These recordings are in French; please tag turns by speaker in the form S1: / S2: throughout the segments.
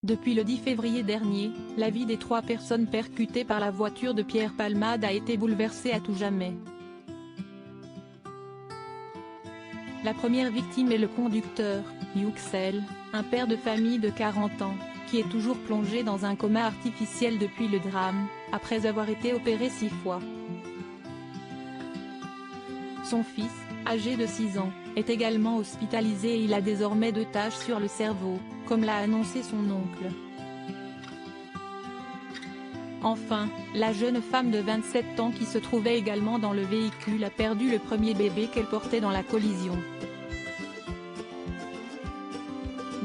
S1: Depuis le 10 février dernier, la vie des 3 personnes percutées par la voiture de Pierre Palmade a été bouleversée à tout jamais. La première victime est le conducteur, Yüksel, un père de famille de 40 ans, qui est toujours plongé dans un coma artificiel depuis le drame, après avoir été opéré 6 fois. Son fils, âgé de 6 ans, est également hospitalisé et il a désormais 2 taches sur le cerveau, comme l'a annoncé son oncle. Enfin, la jeune femme de 27 ans qui se trouvait également dans le véhicule a perdu le premier bébé qu'elle portait dans la collision.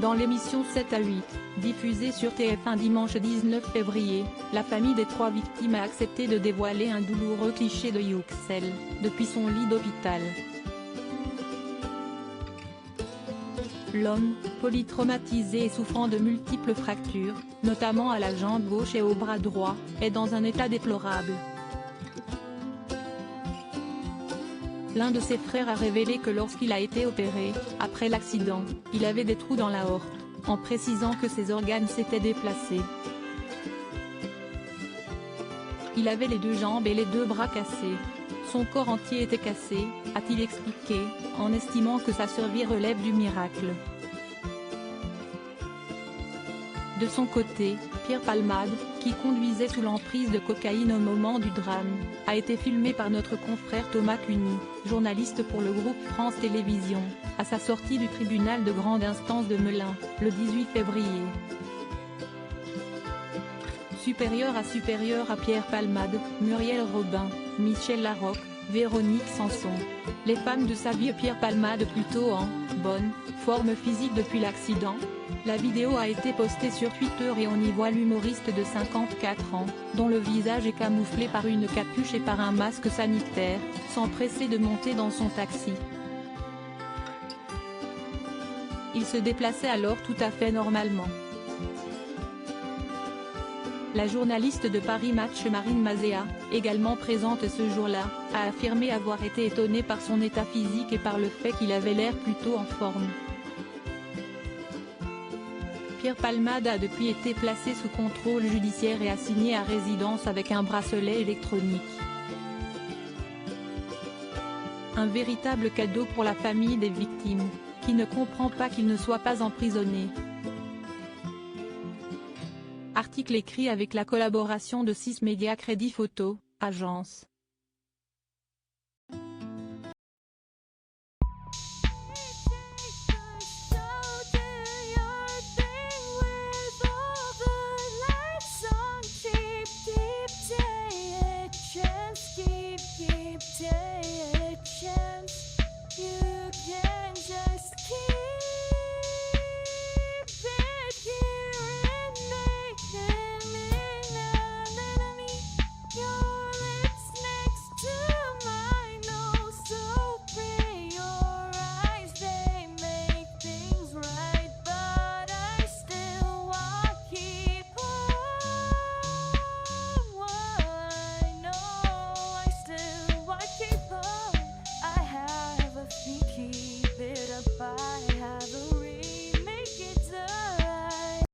S1: Dans l'émission 7 à 8, diffusée sur TF1 dimanche 19 février, la famille des 3 victimes a accepté de dévoiler un douloureux cliché de Yüksel, depuis son lit d'hôpital. L'homme, polytraumatisé et souffrant de multiples fractures, notamment à la jambe gauche et au bras droit, est dans un état déplorable. L'un de ses frères a révélé que lorsqu'il a été opéré, après l'accident, il avait des trous dans l'aorte, en précisant que ses organes s'étaient déplacés. Il avait les 2 jambes et les 2 bras cassés. Son corps entier était cassé, a-t-il expliqué, en estimant que sa survie relève du miracle. De son côté, Pierre Palmade, qui conduisait sous l'emprise de cocaïne au moment du drame, a été filmé par notre confrère Thomas Cuny, journaliste pour le groupe France Télévisions, à sa sortie du tribunal de grande instance de Melun, le 18 février. Supérieur à Pierre Palmade, Muriel Robin, Michel Larocque, Véronique Sanson. Les femmes de sa vie. Pierre Palmade plutôt en bonne forme physique depuis l'accident. La vidéo a été postée sur Twitter et on y voit l'humoriste de 54 ans, dont le visage est camouflé par une capuche et par un masque sanitaire, s'empresser de monter dans son taxi. Il se déplaçait alors tout à fait normalement. La journaliste de Paris Match Marine Mazéa, également présente ce jour-là, a affirmé avoir été étonnée par son état physique et par le fait qu'il avait l'air plutôt en forme. Pierre Palmade a depuis été placé sous contrôle judiciaire et assigné à résidence avec un bracelet électronique. Un véritable cadeau pour la famille des victimes, qui ne comprend pas qu'il ne soit pas emprisonné. Article écrit avec la collaboration de 6 médias Crédit Photo, agence.